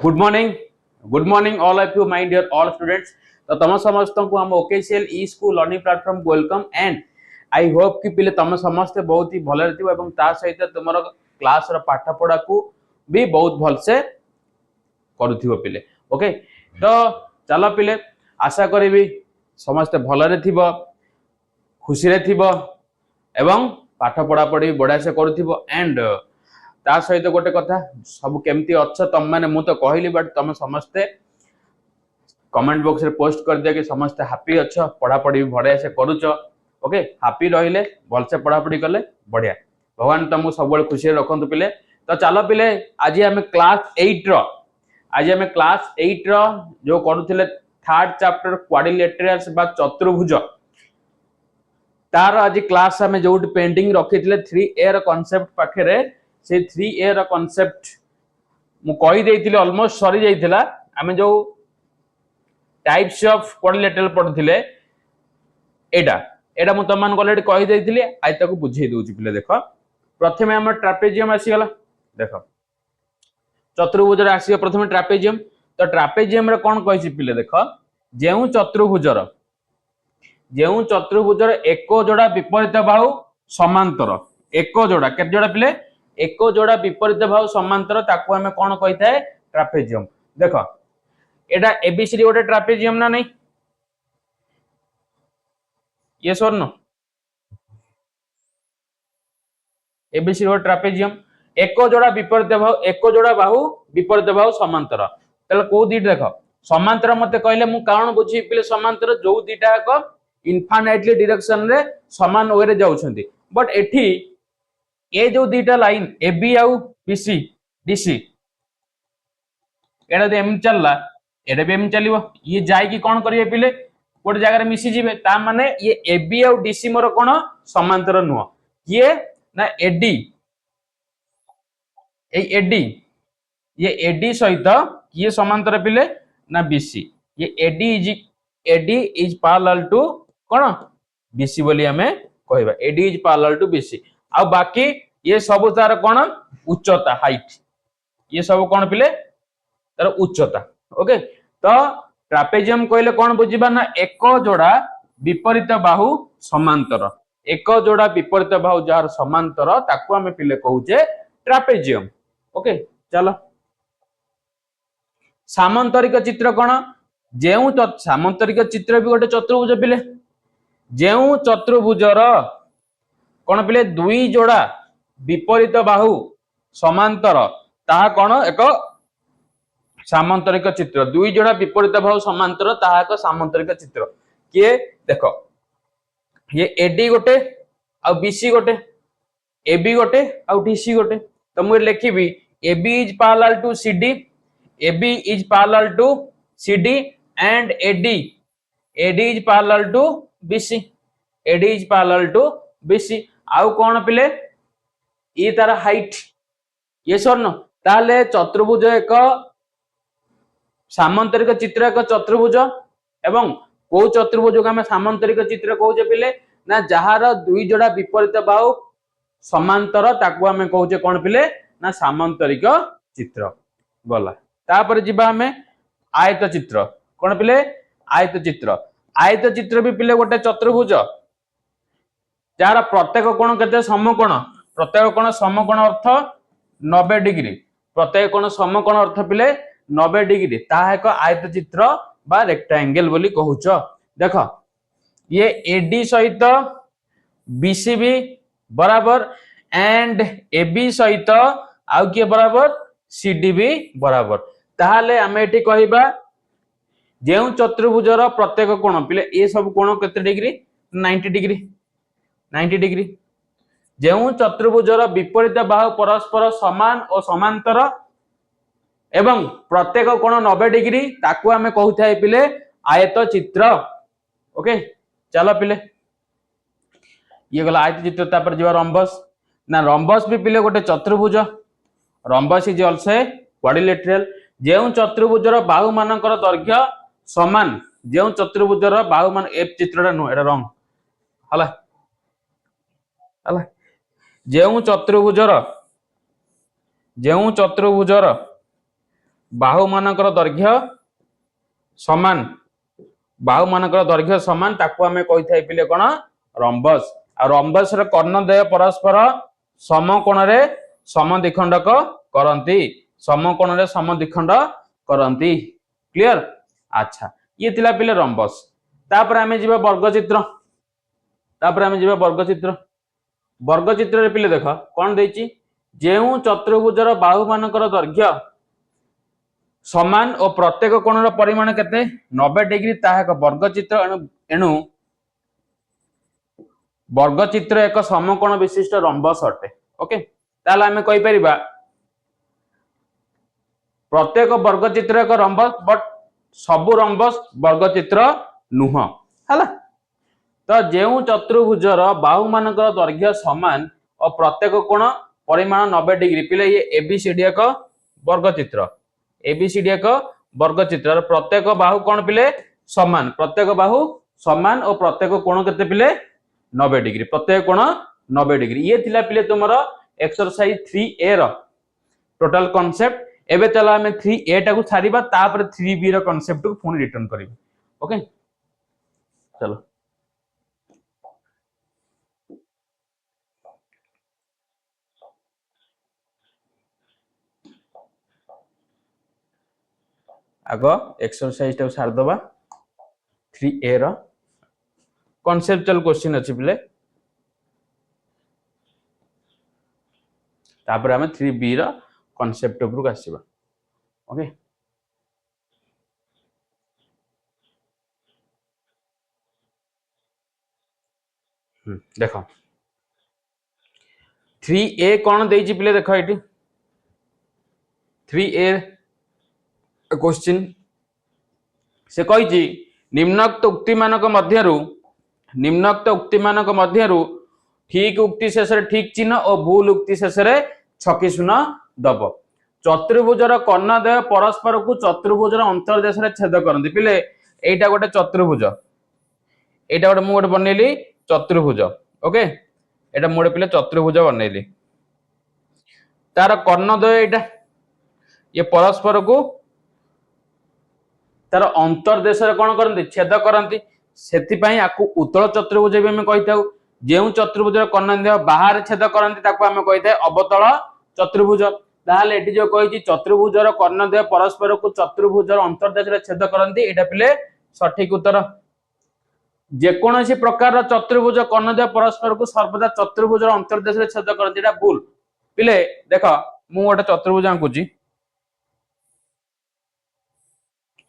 Good morning all of you my dear all students. तो तुम समस्त को हम OKCL e school learning platform welcome and I hope कि पिले तुम समस्ते बहुत ही भले रहथिबो एवं ता सहित तुमर क्लास रो पाठ पढ़ा को भी बहुत भल से करूथिबो पिले। ओके तो चलो पिले आशा करी समस्ते भले रे थिबो खुशी रे थिबो एवं पाठ पढ़ा पढ़ी बढ़िया से करूथिबो एंड ता सहित गोटे कथा सब केमती अच्छ तुम मैंने मु तो कहली बट तुम समस्ते कमेंट बॉक्स रे पोस्ट कर दिया कि समस्ते हैप्पी अच्छ पढ़ा पढ़ी बढ़िया से करूच। ओके हैप्पी रहिले भल से पढ़ा पढ़ी कले बढ़िया भगवान तुमको सब खुशी रखंतु पिले। तो चलो पिले आज आम क्लास 8 रो जो करूथिले थर्ड चैप्टर क्वाड्रिलेटरल्स बा चतुर्भुज तार आज क्लास आम जो पेंडिंग रखी 3A रो कांसेप्ट पाखे से 3A रो कांसेप्ट मु कहि देइथिले ऑलमोस्ट सरी जाइथिला। आमे जो टाइप्स ऑफ क्वाड्रिलेटरल पढथिले एडा एडा मु तमान ऑलरेडी कहि देइथिले आइ ताको बुझेइ दोछि पिले। देखो प्रथमे हमर ट्रापेजियम आसी गला। देखो चतुर्भुज रे आसी प्रथमे ट्रापेजियम। तो ट्रापेजियम रे कोन कहिछि पिले देखो जेउ चतुर्भुजर एक जोड़ा विपरीत बाहु समांतर एक जोड़ा केते जोड़ा पिले एक जोड़ा विपरीत बाहु समांतर ताकू हमें कौन कही थाए ट्रापेजियम। देखो एटा एबीसीडी गोटे ट्रापेजियम ना नहीं ये सर नो एबीसीडी गोटे ट्रापेजियम एक जोड़ा बाहु विपरीत बाहु समांतर तले को दी देखो समांतर मते कहले मु कारण बुझी पिले समांतर जो दीटा को इनफाइनाइटली डायरेक्शन रे समान वे रे जाउछंती बट एठी ए जो दीटा लाइन एबी आउ बीसी डीसी एडा दे एम चलला एडा भी एम चलिबो ये जाय कि कोन करिवे पिले गोटे जगह रे मिसी जिवे ता माने ये एबी आउ डीसी मोर कोन समांतर नुह ये ना एडी ये एडी सहित ये समांतर पिले ना बीसी ये एडी इज पैरेलल टू कोन बीसी बोली हमें कहबा AD is parallel to BC आ बाकी ये सब तार कोन उच्चता हाइट ये सब कोन पिले तार उच्चता। ओके तो ट्रापेजियम कहले कोन बुझिबा ना एक जोड़ा विपरीत बाहु समांतर एक जोड़ा विपरीत बाहु जार समांतर ताकू हमें पिले कहूचे ट्रापेजियम। ओके चलो सामांतरिक चित्र कोन जेउ सामांतरिक चित्र भी गोटे चतुर्भुज पिले जेउ चतुर्भुजर कोन पिले दुई जोड़ा विपरीत बाहु समांतर ताहा कोन एक सामांतरिक चित्र दुई जोड़ा विपरीत बाहु समांतर ताहा एक सामांतरिक चित्र किए देखो ये एडी गोटे आ बीसी गोटे एबी गोटे आ डीसी गोटे तो मु लिखिबी AB is parallel to CD AB is parallel to CD and AD is parallel to BC AD is parallel to BC आउ कोन पिले ये तार हाइट ये सरन ताले चतुर्भुज एक सामांतरिक चित्र एक चतुर्भुज एवं को चतुर्भुज को हम सामांतरिक चित्र कहूचे पिले ना जहार दुई जोड़ा विपरीत बाहु समांतर ताकू हमें कहूचे कोन पिले ना सामांतरिक चित्र गला। तापर जिबा हमें आयत चित्र कोन पिले आयत चित्र भी पिले गोटे चतुर्भुज जार प्रत्येक कोण केते समकोण प्रत्येक कोण समकोण अर्थ 90 डिग्री प्रत्येक कोण समकोण अर्थ पिले 90 डिग्री ताहा एक आयत चित्र बा रेक्टेंगल बोली कहूच। देखो ये एडी सहित बीसी भी बराबर एंड एबी सहित आउ के बराबर सीडी भी बराबर ताहाले हमें एठी कहिबा जेउ चतुर्भुजर प्रत्येक कोण पिले ए सब कोण केते डिग्री 90 डिग्री जेउ चतुर्भुजर विपरीत बाहु परस्पर समान और समांतर एवं प्रत्येक कोण 90 डिग्री ताकू हमें कहूथाय पिले आयत चित्र। ओके चलो पिले ये गला आयत चित्र तापर जीवा रंबस ना रंबस भी पिले गोटे चतुर्भुज रंबस इज आल्सो क्वाड्रिलेटरल जेउ चतुर्भुजर बाहु मानकर दैर्घ्य समान जेउ चतुर्भुजर बाहु मान एफ चित्रटा नो एटा रंग हला हला जेउ चतुर्भुजर बाहु मानकर दैर्घ्य समान बाहु मानकर दैर्घ्य समान ताकू आमे कहि थाई पिले कोन रम्बस आ रम्बस रे कर्णद्वय परस्पर समकोण रे समद्विखंडक करंती समकोण रे समद्विखंड करंती क्लियर। अच्छा ये थिला पिले रम्बस तापर आमे जिबा वर्गचित्र वर्गचित्र रे पिले देख कोन देछि जेउ चतुर्भुजर बाहु मानकर दैर्घ्य समान और प्रत्येक कोणर परिमाण केते 90 डिग्री ताहा एक वर्गचित्र एणु वर्गचित्र एक समकोण विशिष्ट रम्बस अटे ओके ताला हमें कहि परिबा प्रत्येक वर्गचित्र एक रम्बस बट सबु रम्बस वर्गचित्र नुह हला तो जेउ चतुर्भुजर बाहु मानकर दैर्घ्य समान और प्रत्येक कोण परिमाण 90 डिग्री पिले ये एबीसीडी एक वर्गचित्र एबीसीडी एक वर्गचित्र प्रत्येक बाहु कोण पिले समान प्रत्येक बाहु समान और प्रत्येक कोण केते पिले 90 डिग्री प्रत्येक कोण 90 डिग्री ये थिला पिले तुमरो एक्सरसाइज 3A रो टोटल कांसेप्ट एबे चला हमें 3A टा को छाड़ीबा तापर 3B रो कांसेप्ट को पुनी रिटर्न करिबा ओके चलो आगो एक्सरसाइज टा छाड़ दबा 3A रो कॉन्सेप्चुअल क्वेश्चन अछि पिले तापर हमें 3B रो कांसेप्ट ऊपर आसीबा ओके देखो 3A कोन देछि पिले देखो एटी 3A क्वेश्चन से कही निम्नोक्त उक्ति मानक मध्यरु ठीक उक्ति शेष ठीक चिन्ह और भूल उक्ति शेष छकी शून्य दब चतुर्भुजर कर्णद्वय परस्पर को चतुर्भुजर अंतर्देश छेद करते पिले एटा गोटे चतुर्भुज एटा गोटे मुझे बनैली चतुर्भुज ओके एटा मुझे पिले चतुर्भुज बनैली तार कर्णद्वय एटा ये परस्पर को तार अंतर्देश कौन करती छेद करती से आपको उत्तल चतुर्भुज भी आम कही था जो चतुर्भुज कर्णद्वय बाहर छेद करती आम कही अवतल चतुर्भुज ताहले एटी जो कही चतुर्भुजर कर्णद्वय परस्पर को चतुर्भुजर अंतर्देश छेद करती एटा पिले सठिक उत्तर जेकोसी प्रकार चतुर्भुज कर्णद्वय परस्पर को सर्वदा चतुर्भुजर अंतर्देश छेद करती एटा भूल पिले देख मु गोटे चतुर्भुज आंकुची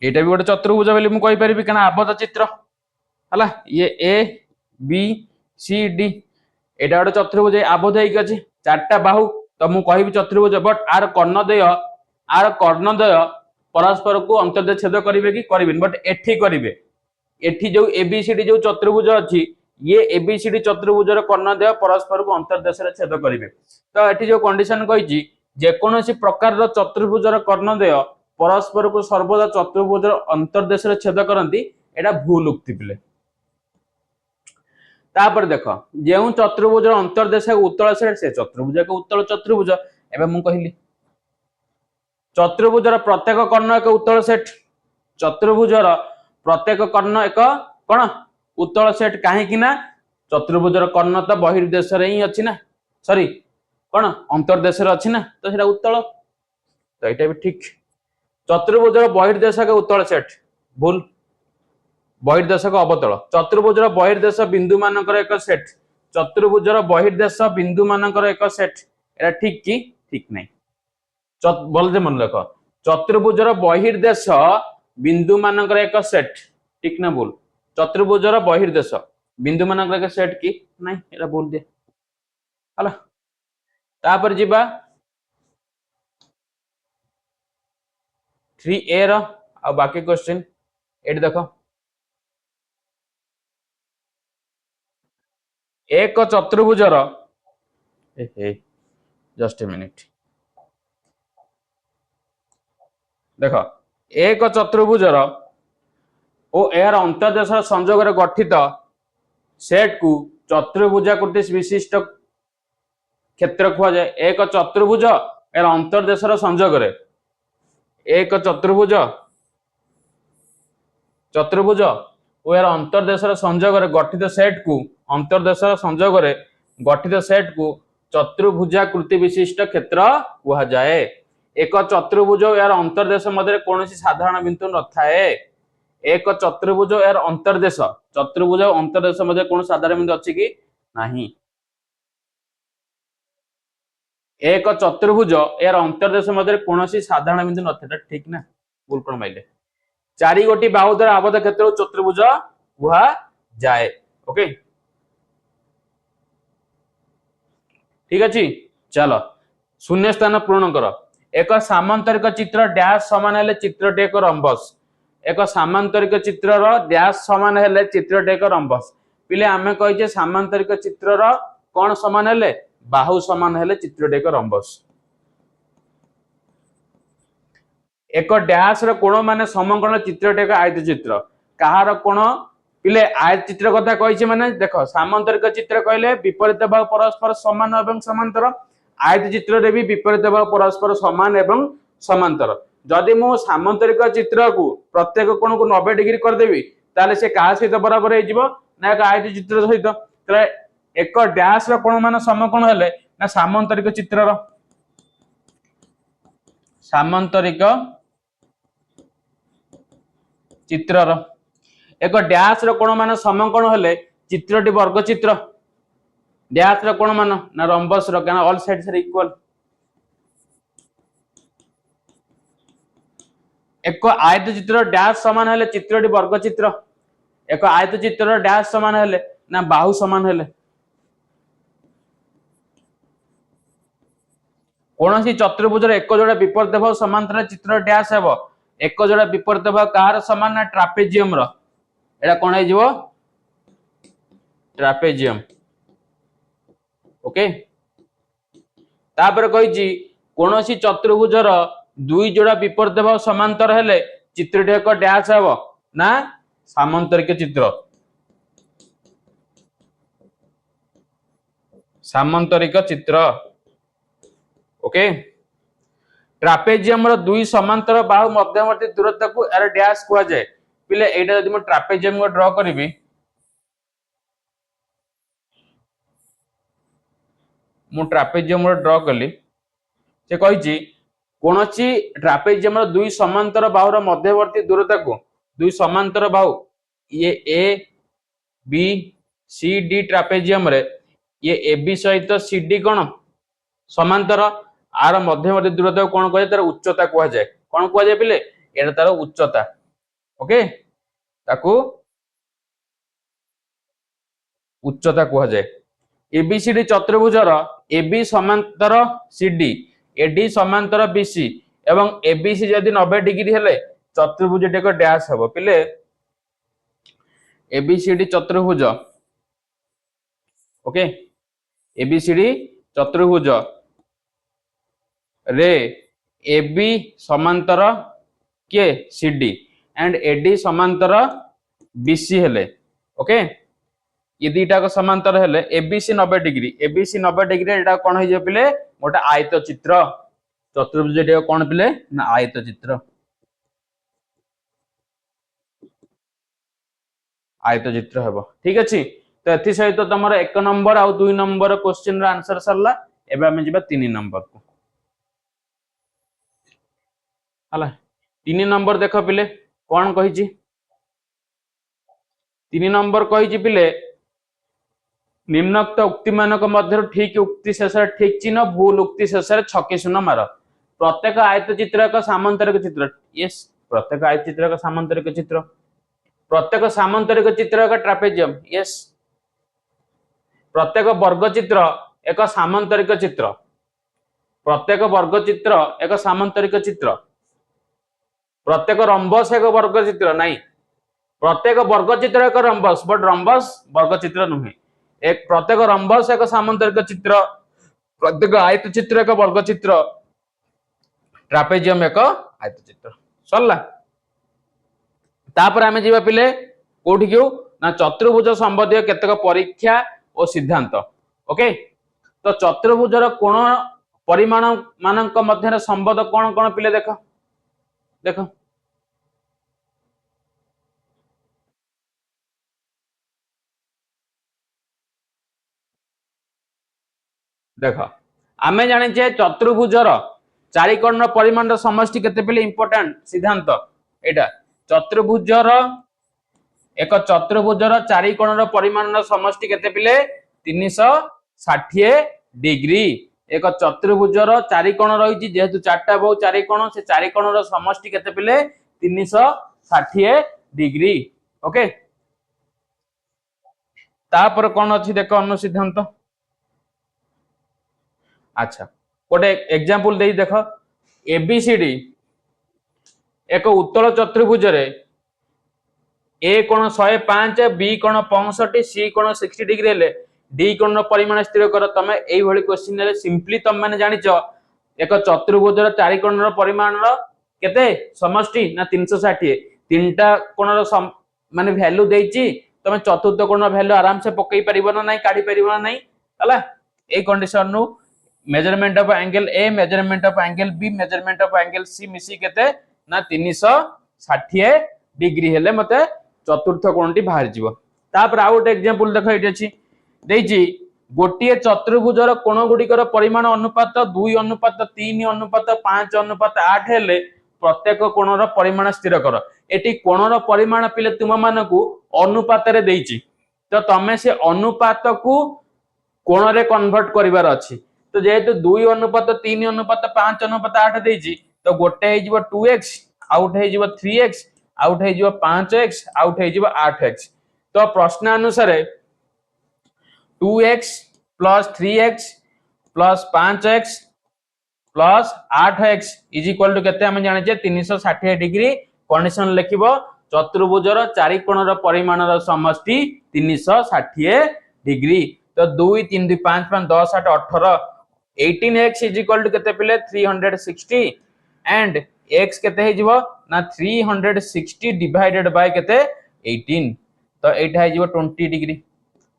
एटा भी गोटे चतुर्भुज बोली मु कहि परिबि कना आबद्ध चित्र हला ये ए बी सी डी एटा गोटे चतुर्भुज आबद्ध हेक अछि चारटा बाहु तो मु कहिबि चतुर्भुज बट आर कर्णद्वय परस्पर को अंतर्देश छेद करिवे कि करिवेन बट एठी करिवे एठी जो एबीसीडी जो चतुर्भुज अछि ये एबीसीडी चतुर्भुजर कर्णद्वय परस्पर को अंतर्देश छेद करिवे तो एठी जो कंडीशन कहिछि जेकोसी प्रकार चतुर्भुजर कर्णद्वय परस्पर को सर्वदा चतुर्भुज अंतर्देश छेद करती एटा भूल उक्ति पिले तापर देख जो चतुर्भुज अंतर्देश उत्तल सेट से चतुर्भुज एक उत्तल चतुर्भुज एबे मु कहली चतुर्भुजर प्रत्येक कर्ण एक उत्तल सेट चतुर्भुजर प्रत्येक कर्ण एक कौन उत्तल सेट कहीं ना चतुर्भुजर कर्ण तो बहिर्देश रे ही अछि ना सॉरी कौन अंतर्देश रे अछि ना तो सेटा उत्तल तो एटा भी ठीक चतुर्भुजर बहिर्देशक उत्तल सेट भूल बहिर्देशक अवतल चतुर्भुजर बहिर्देश बिंदु मानकर एक सेट चतुर्भुजर बहिर्देश बिंदु मानकर एक सेट एटा ठीक कि ठीक नहीं बोलते मन रख चतुर्भुजर बहिर्देश बिंदु मानकर एक सेट ठीक ना भूल चतुर्भुजर बहिर्देश बिंदु मानकर एक सेट कि नहीं एटा भूल दे हला तापर जिबा 3A रो आ बाकी क्वेश्चन एट देखो एक चतुर्भुजर जस्ट ए मिनिट देख एक चतुर्भुजर और यार अंतर्देश संयोग गठित सेट को चतुर्भुजाकृति विशिष्ट क्षेत्र कहुए एक चतुर्भुज यार अंतर्देश संयोग एक चतुर्भुज चतुर्भुज और यार अंतर्देशर संयोग गठित सेट को अंतर्देशर संयोग गठित सेट को चतुर्भुजाकृति विशिष्ट क्षेत्र कहा जाए। एक चतुर्भुज यार अंतर्देश मध्य कौन साधारण बिंदु न थाए। एक चतुर्भुज यार अंतर्देश चतुर्भुज अंतर्देश मध्य कौन साधारण बिंदु अच्छी कि नहीं। एक चतुर्भुज यार अंतर्देश मध्य कौन साधारण बिंदु न था ठीक ना भूल कौन माइले चारि गोटी बाहु द्वारा आबद्ध क्षेत्र चतुर्भुज कहा जाए। ओके ठीक अच्छी चलो शून्य स्थान पूर्ण कर। एक सामांतरिक चित्र डैश समान हेले चित्रटे एक रंबस। एक सामांतरिक चित्र डैश समान हेले चित्रटे एक रंबस। पिले आमे कहिजे सामांतरिक चित्र कौन समान हेले बाहु समान हेले चित्रटे एक रंबस। एक डैश कोण माने समकोण चित्रटे एक आयत चित्र कहार कोण पिले आयत चित्र कथा कहिछि माने देखो सामांतरिक चित्र कहले विपरीत भाग परस्पर समान एवं समांतर। आयत चित्र रे भी विपरीत भाग परस्पर समान एवं समांतर। जदि मु सामांतरिक चित्र को प्रत्येक कोण को 90 डिग्री कर देबी ताले से का सहित बराबर हे जिवो ना एक आयत चित्र सहित। तले एक डैश रो कोण माने समकोण हेले ना सामांतरिक चित्र रो सामांतरिक चित्र एक डैश रो कोण मान समकोण हेले चित्रटी वर्ग चित्र। डैश रो कोण मान ना रंबस रो काना ऑल साइड्स आर इक्वल। एक आयत चित्र डैश समान हेले चित्रटी वर्ग चित्र। एक आयत चित्र डैश समान हेले ना बाहु समान हेले। कोनसी चतुर्भुज रे एक जोड़ा विपरीत भाग समांतर चित्र डैश हेबो। एक जोड़ा विपरीत भाग कार समान ना ट्रापेजियम रो एटा कोन हे जिवो ट्रापेजियम। ओके तापर कहिजी कोनोसी चतुर्भुजर दुई जोड़ा विपरीत भाग समांतर हेले चित्रटी एक डैश हेबो ना सामांतरिक चित्र। सामांतरिक चित्र ओके ट्रापेजियम रो दुई समांतर बाहु मध्यवर्ती दूरता को एरा डैश कहा जाए। पिले एटा जदि म ट्रापेजियम को ड्रा करबी मु ट्रापेजियम को ड्रा कली से कहिछि कोनोसी ट्रापेजियम रो दुई समांतर बाहु रो मध्यवर्ती दूरता को दुई समांतर बाहु ये A B C D trapezium रे ये ए बी सहित सी डी कोन समांतर आर मध्यवर्ती दूरता को कोन कह तार उच्चता कहा जाए। कोन कहा जाए पिले एटा तार उच्चता। ओके ताकू उच्चता कहा जाए। एबीसीडी चतुर्भुजर एबी समांतर सीडी एडी समांतर बीसी एवं एबीसी जदि 90 डिग्री हेले चतुर्भुज टेक डैश हेबो। पिले एबीसीडी चतुर्भुज ओके एबीसीडी चतुर्भुज रे एबी समांतर के सीडी एंड एडी समांतर बीसी हेले। ओके ये दीटा को समांतर हेले एबीसी 90 डिग्री एबीसी 90 डिग्री एटा कोन हो जे पिले गोटे आयत चित्र। चतुर्भुज टे कोन पिले ना आयत चित्र। आयत चित्र हेबो ठीक अछि। तो एथि सहित तमरो 1 नंबर आ 2 नंबर क्वेश्चन रा आंसर सरला। एबे हम जिबा 3 नंबर को हला 3 नंबर देखो पिले कोन कहिछि 3 नंबर कहिछि पिले निम्नोक्त उक्ति मानक मध्य ठीक उक्ति शेष ठीक चिन्ह भूल उक्ति शेष छक्की शून्य मार। प्रत्येक आयत चित्र का सामांतरिक चित्र यस प्रत्येक आयत चित्र का सामांतरिक चित्र। प्रत्येक सामांतरिक चित्र का ट्रापेजियम यस। प्रत्येक वर्ग चित्र एक सामांतरिक चित्र। प्रत्येक वर्ग चित्र एक सामांतरिक चित्र। प्रत्येक रंबस एक वर्ग चित्र नहीं। प्रत्येक वर्ग चित्र एक रंबस बट रंबस वर्ग चित्र नुहे। एक प्रत्येक रंबस एक सामांतरिक चित्र। प्रत्येक आयत चित्र एक वर्ग चित्र। ट्रापेजियम एक आयत चित्र सरला। तापर आमे जीवा पिले कोठी क्यों ना चतुर्भुज संबंधी केतक परीक्षा और सिद्धांत। ओके तो चतुर्भुजर कोण परिमाण मानक मध्य संबंध कोन कोन पिले देख देखो देख आमे जाने चतुर्भुजर चारिकोण परिमाण समष्टि केते पिले इंपोर्टेंट सिद्धांत एटा चतुर्भुजर एक चतुर्भुजर चारिकोण परिमाण समष्टि केते पिले 360 डिग्री एक चतुर्भुजर चारिकोण रही जेहेतु चारटा बहु चारिकोण से चारिकोण समष्टि केते पिले 360 डिग्री ओके तापर कौन अच्छी देख अनुसिद्धांत अच्छा गोटे एग्जांपल दे देख एबीसीडी एक उत्तल चतुर्भुज रे ए कोण 105 बी कोण 65 सी कोण 60 डिग्री हेले डी कोण परिमाण स्थिर कर तमे एई भली क्वेश्चन रे सिंपली तम माने जानिचो एक चतुर्भुजर चारिकोणर परिमाणर केते समष्टि ना 360 तीनटा कोणर माने वैल्यू देइची तमे चतुर्थ कोण वैल्यू आराम से पकई परिबो ना नहीं काढी परिबो ना नहीं हला ए कंडीशन नु measurement of angle A measurement of angle B measurement of angle C मिसी केते ना 360 डिग्री हेले मते चतुर्थ कोणटी बाहर जीवो तापर आ गोटे एग्जांपल देखो एठी अछि देइची गोटिए चतुर्भुजर कोण गुडिकर परिमाण अनुपात 2 अनुपात 3 अनुपात 5 अनुपात 8 हेले प्रत्येक कोणर परिमाण स्थिर कर एटी कोणर परिमाण पिले तुम मानकू अनुपात रे देइची तो तमे से अनुपात को कोण रे कन्वर्ट करिवार अछि तो जेहेतु 2 अनुपात 3 अनुपात 5 अनुपात 8 देइची तो गोटे हे जीव 2x आउट हे जीव 3x आउट हे जीव 5x आउट हे जीव 8x तो प्रश्न अनुसार 2x plus 3x plus 5x plus 8x is equal to केते हम जाने जे 360 डिग्री कंडीशन लिखिबो चतुर्भुजर चारिकोणर परिमाणर समष्टि 360 डिग्री तो 2 3 2 5 5 10 8 18 18x इज इक्वल टू केते पिले 360 एंड x केते हे जीवो ना 360 डिवाइडेड बाय केते 18 तो एटा हे जीवो 20 डिग्री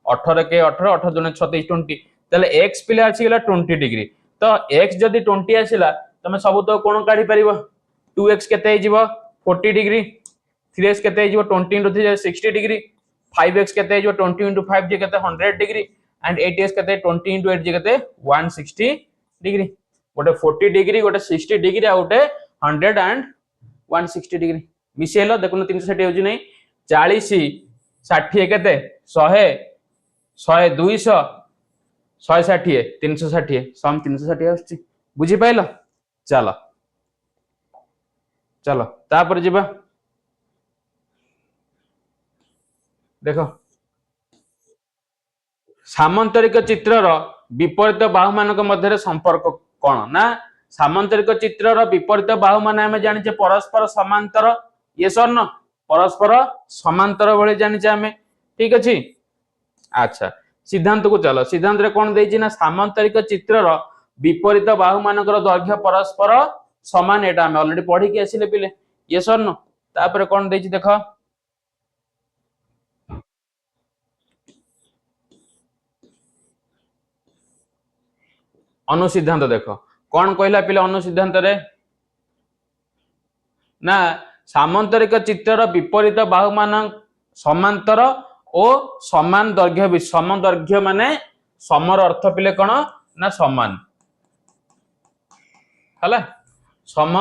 18 के 18 18 दुने 36 20 तले x पिले आसी गेला 20 डिग्री तो x जदी 20 आसीला तमे सब तो कोन काढी परिबो 2x केते हे जीवो 40 डिग्री 3x केते हे जीवो 20 into 3 60 डिग्री 5x केते हे जीवो 20 into 5 जे केते 100 डिग्री एंड 8x केते 20 into 8 जे केते 160 डिग्री गोटे 40 डिग्री गोटे 60 डिग्री आ गोटे 100 एंड 160 डिग्री मिसेलो देखुन 360 होजी नै 40 60 केते 100 100 200 160 360 सम 360 आछि बुझी पाइलो चलो चलो तापर जीवा देखो सामांतरिक चित्रर विपरीत बाहु मानक मध्य संपर्क कौन ना सामांतरिक चित्रर विपरीत बाहु मान आमे जानिचे परस्पर समांतर ये न परस्पर समांतर भले जानिचे आमे ठीक अछि अच्छा सिद्धांत को चलो सिद्धांत रे कोन देइछि ना सामांतरिक चित्रर विपरीत बाहु मानकर दैर्घ्य परस्पर समान एटा आमे ऑलरेडी पढी के आसिले पिले ये न तापर कोन देइछि देखो अनुसिद्धांत देखो कौन कहला पिले अनुसिद्धांत रे ना सामांतरिक चित्रर विपरीत बाहु मान समांतर और समान दैर्घ्य सम दैर्घ्य माने समर अर्थ पिले कौन ना समान हला सम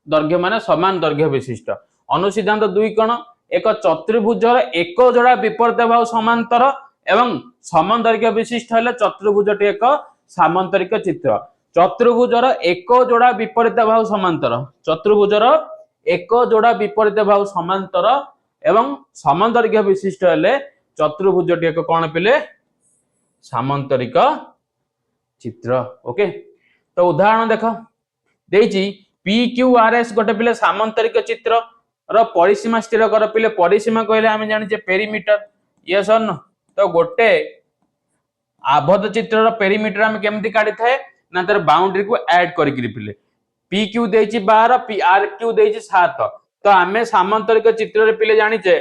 दैर्घ्य माने समान दैर्घ्य विशिष्ट अनुसिद्धांत 2 कौन एक चतुर्भुजर एक जोड़ा विपरीत बाहु समांतर एवं समान दैर्घ्य विशिष्ट हेले चतुर्भुजटी एक सामांतरिक चित्र चतुर्भुजर एक जोड़ा विपरीत बाहु समांतर चतुर्भुजर एक जोड़ा विपरीत बाहु समांतर एवं समान दैर्घ्य विशिष्ट हेले चतुर्भुजटी एक कोन पिले सामांतरिक चित्र ओके तो उदाहरण देखो देइची PQRS गोटे पिले सामांतरिक चित्र र परिसीमा स्थिर कर पिले परिसीमा कहले हम जानि जे पेरीमीटर यस और नो तो गोटे आबद्ध चित्र रो पेरीमीटर हम केमति काढी थाए ना तर बाउंड्री को ऐड करि कि पिले PQ देइची 12 PRQ देइची 7 तो आमे सामांतरिक चित्र रे पिले जानि जे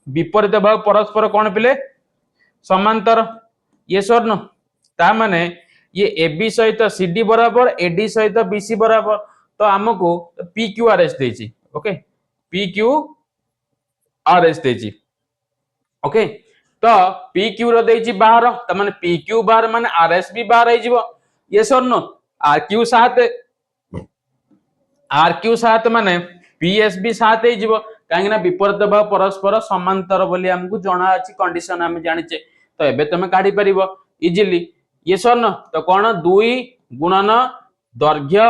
विपरीत भाग परस्पर कोन पिले समांतर यस और नो ता माने ये AB सहित CD बराबर AD सहित BC बराबर तो आमको पी क्यू आर एस देछि okay P Q R S देछि ओके तो पी क्यू रो देछि 12 त माने पी क्यू 12 माने आर एस भी 12 हे जिवो यस और नो आर क्यू 7 माने पी एस भी 7 हे जिवो काहे ना विपरीत भाव परस्पर समांतर बोली हमकु जणा अछि कंडीशन हम जानिचे तो एबे तमे काढी परिबो इजीली यस और नो तो कोन 2 गुणन दैर्घ्य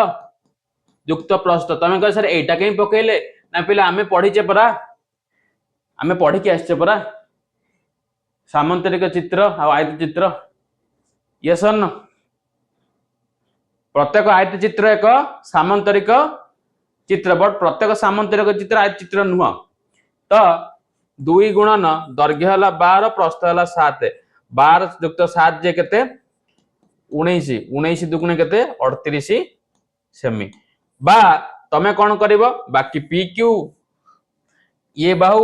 युक्त प्रस्थ तमे कह सर एटा कहीं पकेले ना पिला आमे पढिचे परा आमे पढि के आछे परा सामांतरिक चित्र आ आयत चित्र यस और नो प्रत्येक आयत चित्र एक सामांतरिक चित्र बट प्रत्येक सामांतरिक चित्र आयत चित्र नुह तो 2 गुणन दैर्घ्य हला 12 प्रस्थ हला 7 12 युक्त 7 जे केते 19 19 दुगुणे केते 38 सेमी बा तमे कोन करिवो बाकी पी क्यू ये बाहु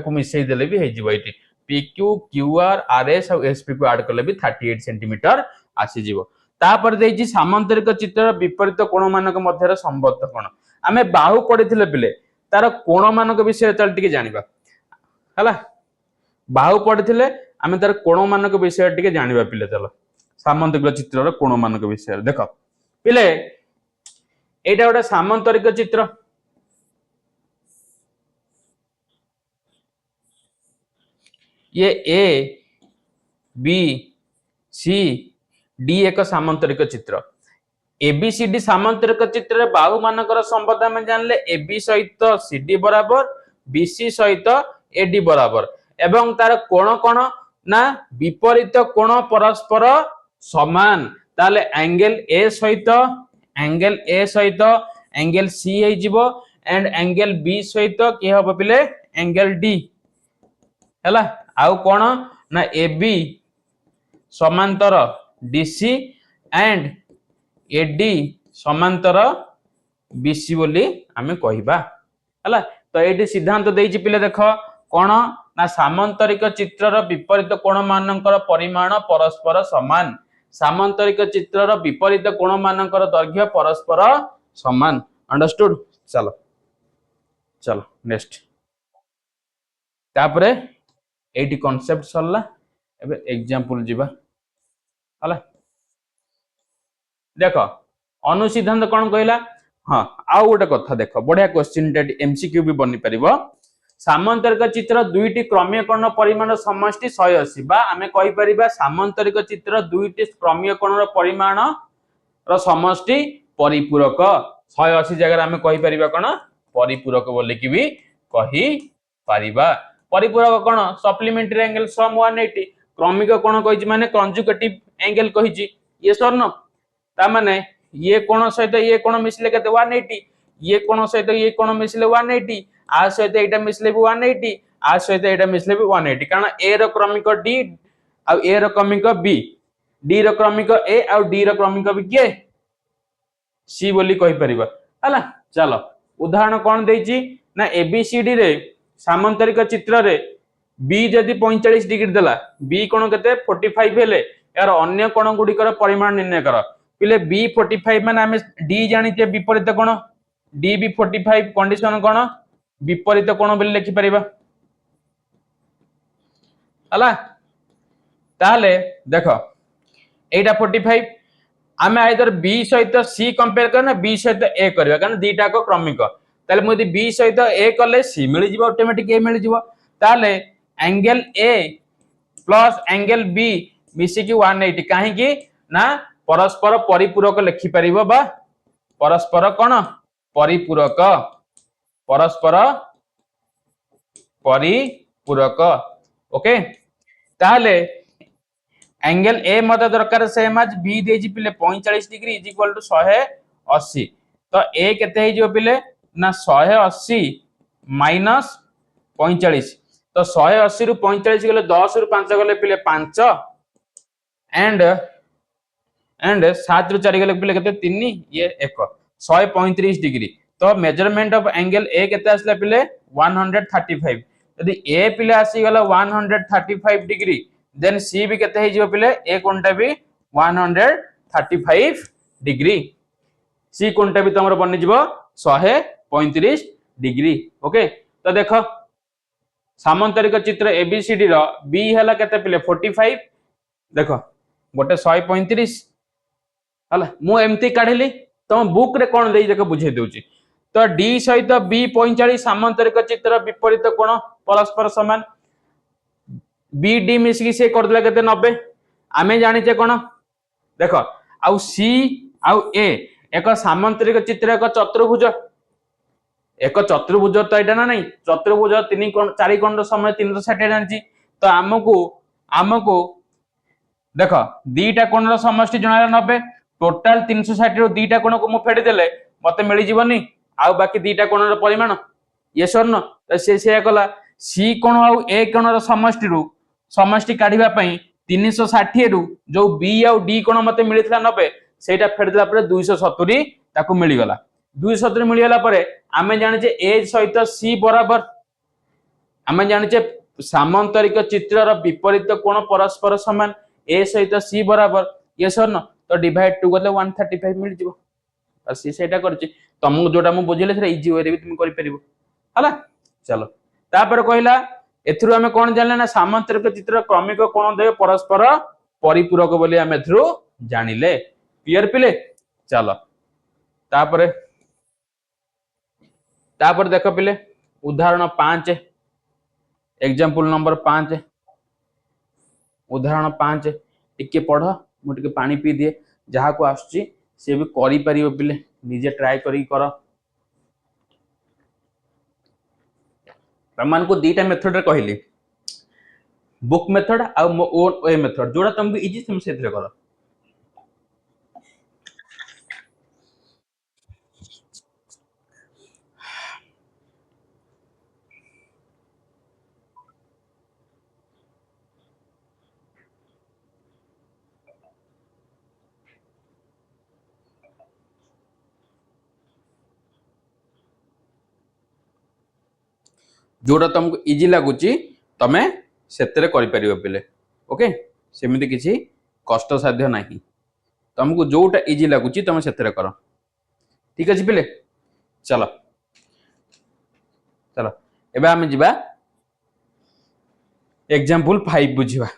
को मिसई देले भी हे जिवो इटी P Q Q R R S और एस पी को ऐड करले भी 38 सेंटीमीटर आसी जिवो तापर देछि सामांतरिक चित्र विपरीत कोण मानक मध्य संबद्ध कोण आमे बाहु पढिथिले पिले तार कोण मानक विषय चल टिके जानिबा हला बाहु पढिथिले आमे तार कोण मानक विषय टिके जानिबा पिले चलो सामांतरिक चित्रर कोण मानक विषय देखो पिले एटा गोटे सामांतरिक चित्र ये ए बी सी डी एक सामांतरिक चित्र एबीसीडी सामांतरिक चित्र रे बाहु मानकर संबंध हम जानले एबी सहित सीडी बराबर बीसी सहित एडी बराबर एवं तार कोण कोण ना विपरीत कोण परस्पर समान ताले एंगल ए सहित एंगल सी हे जिवो एंड एंगल बी सहित के हबो पिले एंगल डी हला आउ कोण ना एबी समांतर डीसी एंड एडी समांतर बीसी बोली आमे कहिबा हला तो एडी सिद्धांत देछि पिले देखो कोण ना सामांतरिक चित्रर विपरीत कोण मानकर परिमाण परस्पर समान सामांतरिक चित्रर विपरीत कोण मानकर दैर्घ्य परस्पर समान अंडरस्टूड चलो चलो नेक्स्ट तापरे एटी कांसेप्ट सरला एबे एग्जांपल जिबा हला देखो अनुसिद्धांत कोन कहला हां आउ गोटे कथा देखो बढ़िया क्वेश्चन एमसीक्यू भी बनि परिबो सामांतरिक चित्र दुईटी क्रमीय कोण परिमाण समष्टि 180 बा आमे कहि परिबा सामांतरिक चित्र दुईटी क्रमीय कोणर परिमाण र समष्टि परिपूरक 180 जगह आमे कहि परिबा कोन परिपूरक बोली कि भी कहि परिबा परिपूरक कोण सप्लीमेंटरी एंगल सम 180 क्रमिक कोण कहिछि माने कंजुगेटिव एंगल कहिछि ये सर न ता माने ये कोण सहित ये कोण मिसले केते 180 ये कोण सहित ये कोण मिसले 180 आ सहित एटा मिसले भी 180 आ सहित एटा मिसले भी 180 कारण ए रो क्रमिक डी आ ए रो क्रमिक बी डी रो क्रमिक ए आ डी रो क्रमिक बी के सी बोली कहि परिबा हला चलो उदाहरण कोन देछि ना एबीसीडी रे सामांतरिक चित्र रे बी जदि 45 डिग्री देला बी कोण केते 45 हेले यार अन्य कोण गुडी कर परिमाण निर्णय कर पिले बी 45 माने हमें डी जानिते विपरीत कोण डी बी 45 कंडीशन कोण विपरीत कोण बोली लिखि परिबा हला ताले देखो एटा 45 आमे आइदर बी सहित सी कंपेयर करना बी सहित ए करबा कारण दीटा को क्रमिक ताले मोदी बी सहित ए करले सी मिलि जिवो ऑटोमेटिक ए मिलि जिवो ताले angle A plus angle B मिसी की 180 काहे की ना परस्पर परिपूरक लिखि परिबो बा परस्पर कोन परिपूरक परस्पर परिपूरक ओके ताले एंगल ए मत दरकार सेम आज बी देजी पिले 45 डिग्री इज इक्वल टू 180 तो ए केते हे जो पिले ना 180 माइनस 45 तो 180 रु 45 गले 10 रु 5 गले पिले 5 एंड 7 रु 4 गले पिले केते 3 ये 1 135 डिग्री तो मेजरमेंट ऑफ एंगल ए केते आसला पिले 135 यदि ए पिले आसी गला 135 डिग्री देन सी भी केते हे जो पिले ए कोनटा भी 135 डिग्री सी कोणटा भी तुम बनी जीव 135 डिग्री। ओके तो देख सामंतरिक चित्र एबीसीडी रो बी हैला केते पिले 45 देख गोटे 135 हला मु एमती काढिली तुम बुक रे कोन देई देख बुझे देउची तो डी सहित बी 45 सामंतरिक चित्र विपरीत कोण परस्पर समान बी डी मिसकी से कर देला केते 90 आमे जानि जे कोन देख आउ सी आउ ए एक सामंतरिक चित्र एक चतुर्भुज तो एटा ना नहीं चतुर्भुज 4 कोण समय 360 जानि तो आमको देख दीटा कोण रो समष्टि जणाला 90 टोटल 360 रो दीटा कोण को मु फेडी देले मते मिली जीवनी आउ बाकी दीटा कोण रो परिमाण ये सरन से कला सी कोण आउ ए कोण रो समष्टि काढिबा पई 360 रु जो बी आउ डी कोण मते मिलिथला 90 सेटा फेडी देला परे 270 ताकू मिली गला 270 मिली गला परे आमे जानि जे ए सहित सी बराबर आमे जानि जे सामंतरिक चित्र रो विपरीत कोण परस्पर समान ए सहित सी बराबर ये सरन तो डिवाइड 2 गले 135 मिल जिवो और सी सेटा करछि तुमको जोटा मु बुझिले से इजी वे रे भी तुम करि परिबो हला चलो तापर कहला एथरु हमें कोन जानले ना सामंतरिक चित्र क्रमिक कोण देय परस्पर परिपूरक बोली हमें एथरु जानिले क्लियर पिले चलो तापर देखो पिले उदाहरण 5 एग्जांपल नंबर 5 उदाहरण 5 टिके पढ़ मु टिके पानी पी दिए जहा को आसुची से भी करि परिबो पिले निजे ट्राई करी कर तमन को दीटा मेथड रे कहली बुक मेथड आ ओन वे मेथड जोड़ा तुम भी इजी तुम सेथरे करो जोड़ा तुमको इजी लगुची तमे सेतरे करि परिबो पिले ओके सेमिति किछि कष्ट साध्य नाही तुमको जोटा इजी लगुची तमे सेतरे करो ठीक अछि पिले चलो चलो एबे हम जिबा एग्जांपल 5 बुझिबा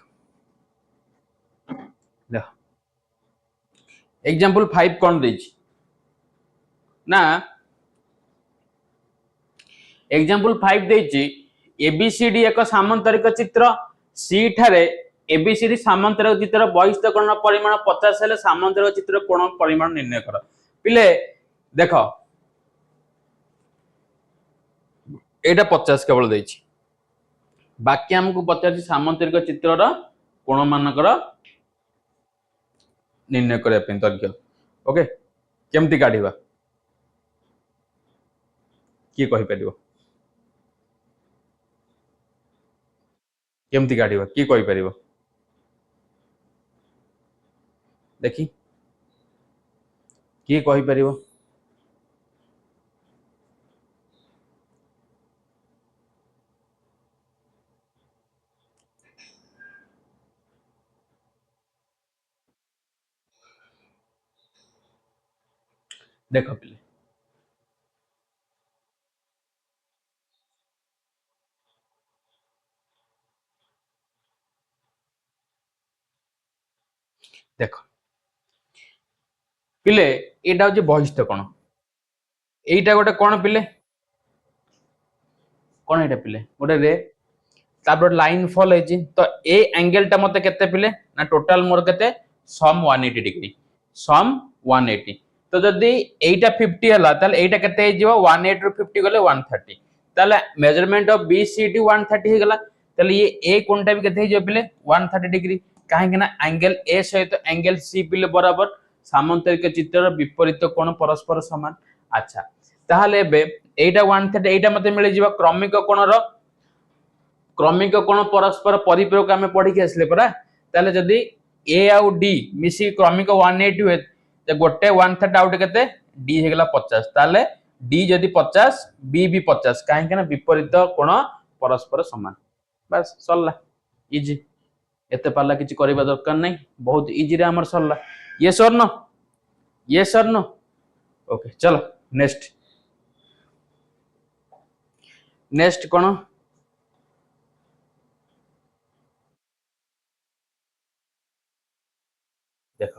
ले एग्जांपल 5 कोन देछि ना एग्जांपल 5 देछि एबीसीडी एक सामंतरिक चित्र सी ठारे एबीसीडी सामंतरिक चित्र बहिस्थ कोण परिमाण 50 हेले सामंतरिक चित्र कोण परिमाण निर्णय कर पिले देखो एटा 50 केवल देछि बाकी हमको पचासी सामंतरिक चित्र रा कोण मानकर निर्णय करया पे तर्क ओके केमति काढिबा की कहि परिबो केमति काढिबा की कहि परिबो देखि की कहि परिबो देखो पिले देखो पिले एटा होची बहिष्ठ कोण एटा गोटे कोण पिले कोण एटा पिले गोटे रे तापर लाइन फॉल है तो ए एंगल टा मते केते पिले ना टोटल मोर केते सम 180 डिग्री सम 180 तो जदी एटा 50 हला ताले एटा केते हे जिवो 180 रो 50 गले 130 ताले मेजरमेंट ऑफ बीसीडी 130 हे गला ताले ये ए कोणटा भी केते हे जिवो पिले 130 डिग्री काहे कि ना एंगल ए सहित एंगल सी पिले बराबर सामंतरिक चित्र विपरीत कोण परस्पर समान अच्छा ताहले बे एटा 130 एटा मते मिले जिवो क्रमिक कोण परस्पर परिपूरक हमें पढ़ी के आसले परा ताले जदी ए आउ डी मिसी क्रमिक 180 हुए ते गोटे 130 आउट केते डी हे गला 50 ताले डी जदी 50 बी भी 50 काहे कि ना विपरीत कोण परस्पर समान बस सरला इजी एते पाला किछि करबा दरकार नै बहुत इजी रे हमर सरला ये सर न ओके चलो नेक्स्ट नेक्स्ट कौन देख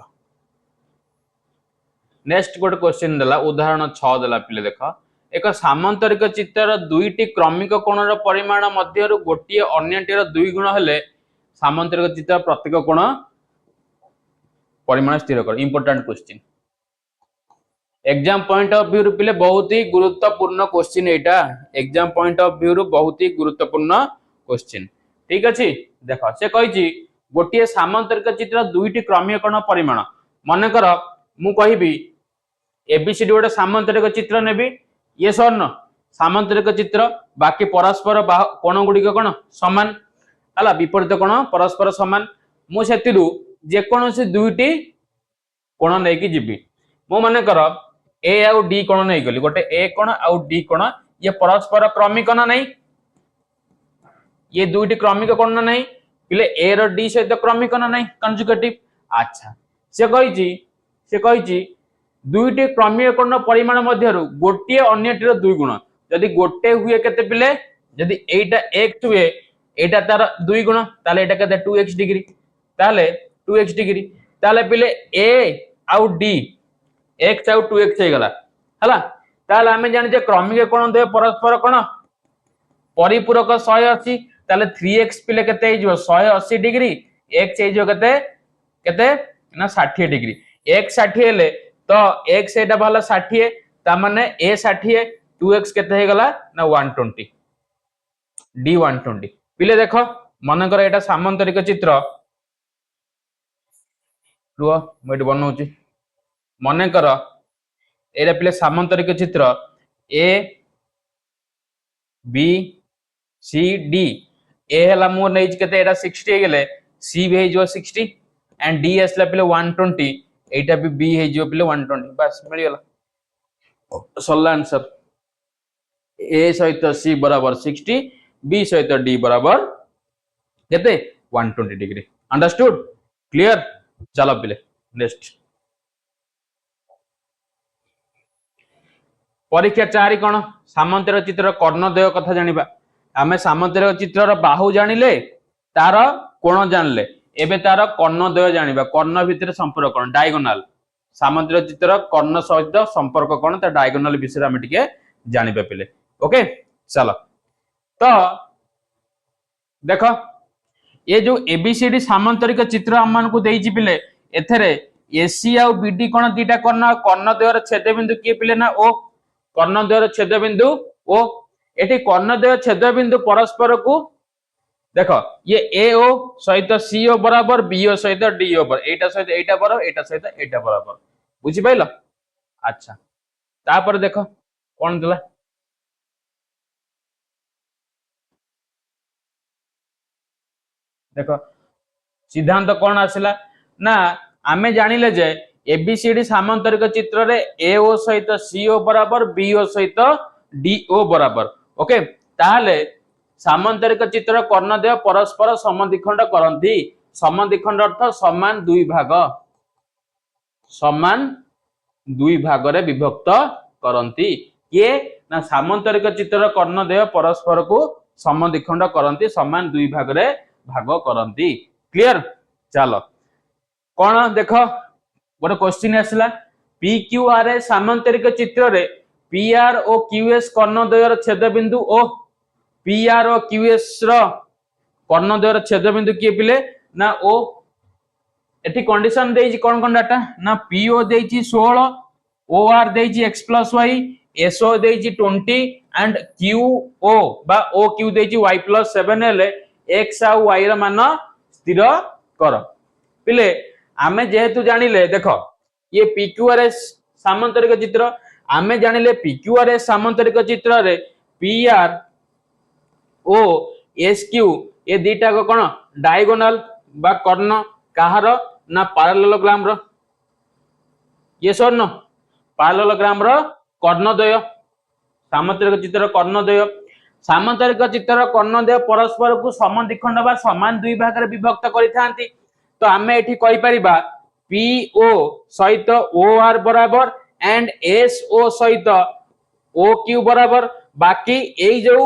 नेक्स्ट गोटे क्वेश्चन देला उदाहरण 6 देला पिले देख एक सामांतरिक चित्र दुईटी क्रमिक कोणर परिमाण मध्यरु गोटिए अन्यटीर दुई गुण हेले सामांतरिक चित्र प्रत्येक कोण परिमाण स्थिर कर important question exam point of view पिले बहुत ही गुरुत्वपूर्ण question Etah exam point of view बहुत ही गुरुत्वपूर्ण क्वेश्चन ठीक अछि देख से कहिछि गोटिए सामांतरिक चित्र दुईटी क्रमिक कोण परिमाण मन कर मु कहिबी एबीसीडी गोटे सामांतरिक चित्र नेबी ये सर सामांतरिक चित्र बाकी परस्पर कोण गुड़िक कौन समान है विपरीत कोण परस्पर समान मुझे जेकोसी दुईटी कोण नहीं जीवी मो मन कर ए आउ डी कोण नहीं गली गोटे ए कोण आउ डी कोण ये परस्पर क्रमिक ना नहीं ये दुईटी क्रमिक कोण ना नहीं पिले ए रो डी सहित क्रमिक ना नहीं कंजुगेटिव अच्छा से कहिछि दुईटी क्रमिक कोण परिमाण मध्यरु गोटिए अन्यटीर दुई गुण जदि गोटे हुए केते पिले जदि एटा x हुए एटा तार दुई गुण ताले एटा केते 2x डिग्री ताले 2x डिग्री ताले पिले a आउ d x आउ 2x हे गला हला ताले हमें जानि जे क्रमिक कोण दे परस्पर कोण परिपूरक 180 ताले 3x पिले केते हे जो 180 डिग्री x हे जो केते ना 60 डिग्री x 60 हेले तो x एटा भला 60 ता माने a 60 2x केते हे गला ना 120 d 120 पिले देखो मन कर एटा सामांतरिक चित्र रुआ मैं बनौची मन कर एटा पिले सामांतरिक चित्र a b c d a हला मोर नै केते एटा 60 हे गेले c भी हे जो 60 एंड d असला पिले 120 एटा भी b हे जो पिले 120 बस मिल गेला सल्ला आंसर a सहित c बराबर 60 b सहित d बराबर केते 120 डिग्री अंडरस्टूड क्लियर चलो पिले नेक्स्ट परीक्षा 4 कोन सामांतरिक चित्र कर्णद्वय कथा जानिबा आमे सामांतरिक चित्रर बाहु जानिले तार कोण जानले एबे तार कर्णद्वय जानिबा कर्ण भितर संपर्क कोन डायगोनल सामांतरिक चित्र कर्ण सहित संपर्क कोन ता डायगोनल विषय हम टिके जानिबा पिले ओके चलो तो देखो ये जो एबीसीडी सामांतरिक चित्र हम मान को देई पिले एथरे एसी आ बीडी कोन दीटा कर्ण कर्णद्वयर छेद बिंदु के पिले ना ओ कर्णद्वयर छेद बिंदु ओ एठी कर्णद्वय छेद बिंदु परस्पर को देखो ये AO सहित CO बराबर BO सहित DO बराबर एटा सहित एटा बराबर एटा सहित एटा बराबर बुझी पाइलो अच्छा तापर देखो कोन दिला देखो सिद्धांत कोन आसिला ना आमे जानिले जे एबीसीडी सामांतरिक चित्र रे AO सहित CO बराबर BO सहित DO बराबर ओके ताले सामांतरिक चित्र कर्णद्वय परस्पर समद्विखंड करंती समद्विखंड अर्थ समान दुई भाग रे विभक्त करंती के ना सामांतरिक चित्र कर्णद्वय परस्पर को समद्विखंड करंती समान दुई भाग रे भाग करंती क्लियर चलो कोन देखो गोटे क्वेश्चन आसला PQR सामांतरिक चित्र रे PR ओ QS कर्णद्वयर छेद बिंदु ओ PR और QS रो कर्णद्वयर छेद बिंदु किए पिले ना ओ एठी कंडीशन देई कोन कोन डाटा ना PO देई 16 OR देई x + y SO देई 20 एंड QO बा OQ देई y + 7 हेले x आ y रा मान स्थिर कर पिले आमे जेहेतु जानिले देखो ये PQRS सामांतरिक चित्र आमे जानिले PQRS सामांतरिक चित्र रे PR ओ SQ ये दीटा को कोन डायगोनल बा कर्ण काहार ना पैरेललोग्राम रो ये सर न पैरेललोग्राम रो कर्णद्वय सामांतरिक चित्र सामांतरिक चित्र कर्णद्वय परस्पर को समद्विखंड बा समान दुई भाग रे विभक्त करिथांती तो आमे एठी कहि परिबा PO सहित OR बराबर एंड एस ओ सहित ओ क्यू बराबर बाकी एई जो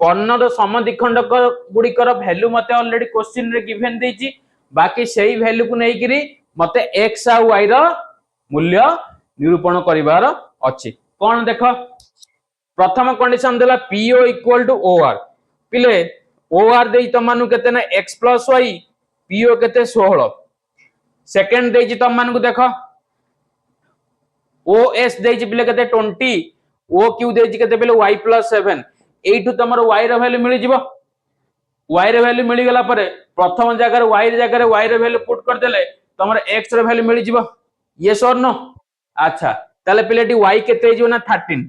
कर्णर समद्विखंडक गुड़िकर वैल्यू मते ऑलरेडी क्वेश्चन रे गिवन देछि बाकी सेही वैल्यू को नै करी मते x आ y रो मूल्य निरूपण करिवार अछि कोन देखो प्रथम कंडीशन देला PO इक्वल टू OR पिले OR देई तमानु केते ना x प्लस y PO केते 16 सेकंड देई तम मान को देखो OS देई पिले केते 20 OQ देई केते पिले y प्लस 7 एइठु तमरो y रो वैल्यू मिलि जिवो y रो वैल्यू मिलि गेला परे प्रथम जगह y रे जगह y रो वैल्यू पुट कर देले तमरो x रो वैल्यू मिलि जिवो यस और नो अच्छा ताले पिलेटी y केते जिवो ना 13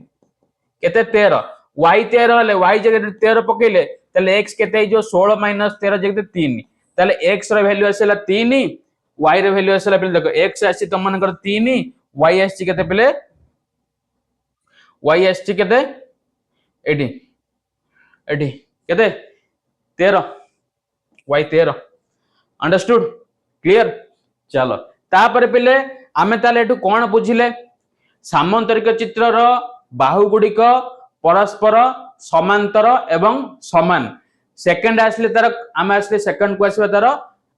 केते 13 y 13 हले y जगह 13 पकेले ताले x केते जो 16 माइनस 13 जगह 3 ताले x रो वैल्यू आसेला 3 y रो वैल्यू आसेला पिले देखो x आसी तम मानकर 3 y आसी केते पिले y आसी केते एडी एडी केते 13 y 13 अंडरस्टूड क्लियर चलो तापर पिले आमे ताले एटू कोन बुझिले सामांतरिक चित्रर बाहु गुड़िक परस्पर समांतर एवं समान सेकंड आसले तार आमे आसले सेकंड को आसीबा तार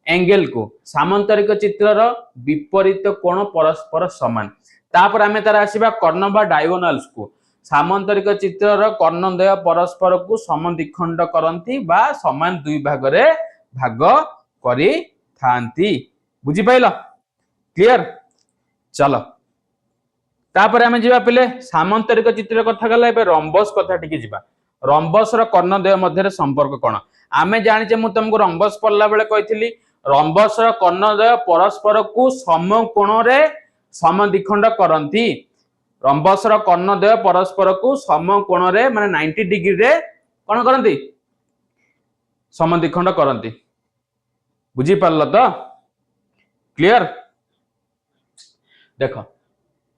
एंगल को सामांतरिक चित्रर विपरीत कोण परस्पर समान तापर आमे तार आसीबा कर्ण बा डायगोनल्स को सामांतरिक चित्रर कर्णद्वय परस्पर को समद्विखंड करंती बा समान दुई भाग रे भाग करी थांती बुझी पाइलो क्लियर चलो तापर आमे जिबा पिले सामांतरिक चित्र कथा गला एबे रम्बस कथा टिके जिबा रम्बस रो कर्णद्वय मध्य रे संपर्क कोन आमे जानि जे मु तुमको रम्बस पल्ला बेले कहितली रम्बस रो कर्णद्वय परस्पर को समकोण रे समद्विखंड करंती रम्बस रो कर्णद्वय परस्पर को समकोण रे माने 90 डिग्री रे कोन करंती समद्विखंड करंती बुझी पारल तो क्लियर देखो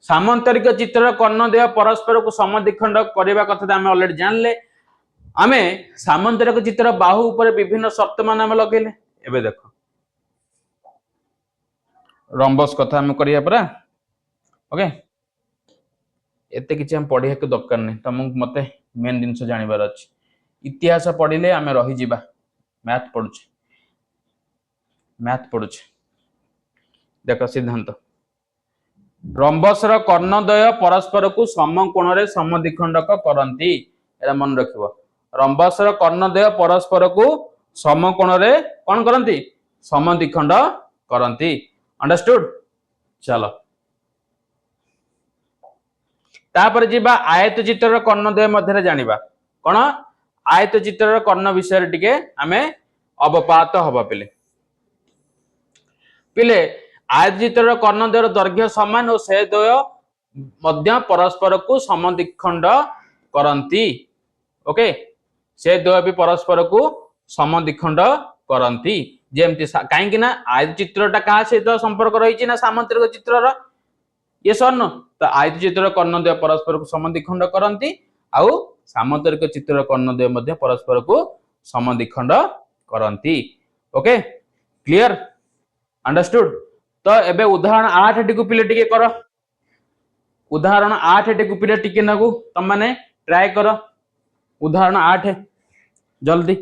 सामांतरिक चित्र कर्णद्वय परस्पर को समद्विखंड करबा कथा आमे ऑलरेडी जानले आमे सामांतरिक चित्र बाहु ऊपर विभिन्न शर्त मान आमे लगेले एबे देखो रम्बस कथा आमे करिया परा ओके एते किछि हम पढिया के दरकार नै तमु मते मेन दिन से जानिबार अछि इतिहास पढिले आमे रहि जिबा मैथ पढुछ देखो सिद्धांत रम्बस रो कर्णद्वय परस्पर को समकोण रे समद्विखंडक करंती एरा मन रखिबो रम्बस रो कर्णद्वय परस्पर को समकोण रे कोन करंती समद्विखंड करंती अंडरस्टूड चलो तापर जिबा आयत चित्र कर्णद्वय मध्य रे जानिबा कोन आयत चित्र कर्ण विषय टिके आमे अवपात हबा पिले पिले आयत चित्र कर्णद्वय दैर्घ्य समान और से द्वय मध्य परस्पर को समद्विखंड करंती ओके से द्वय भी परस्पर को समद्विखंड करंती जेमति काहे कि ना आयत चित्रटा का सहित संपर्क रहिछि ना सामांतरिक चित्रर ये सन तो आयत चित्र कर्णद्वय परस्पर को समद्विखंड करंती आउ सामांतरिक चित्र कर्णद्वय मध्य परस्पर को समद्विखंड करंती ओके क्लियर अंडरस्टूड तो एबे उदाहरण 8 टिकु पिले टिके करो उदाहरण 8 टिकु पिले टिके नगु तम माने ट्राई करो उदाहरण 8 जल्दी